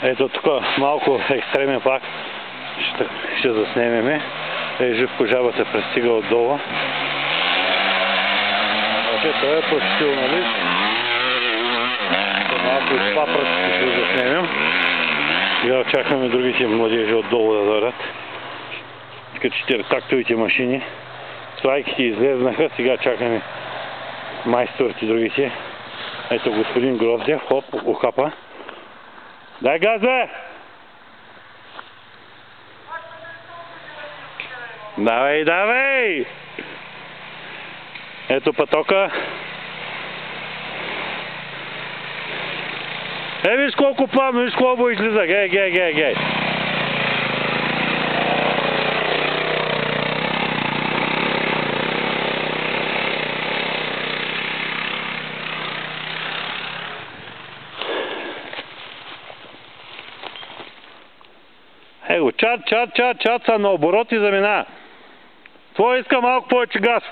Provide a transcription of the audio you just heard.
Ето тук малко екстремен пак ще заснемеме. Живко жабата пристига отдолу. Той е професионалист. Малко и това пръстите ще заснемем. Сега очакваме другите младежи отдолу да дойдат. Тук 4 тактовите машини. Слайките излезнаха, сега чакаме майсторите другите. Ето господин Гроздев, хоп, ухапа. Дай газ, бе! Давай, давай! Ето пътока. Виж колко плавно, виж колко излиза. Гей. Его, чат са на оборот и замина. Твой иска малко повече газ.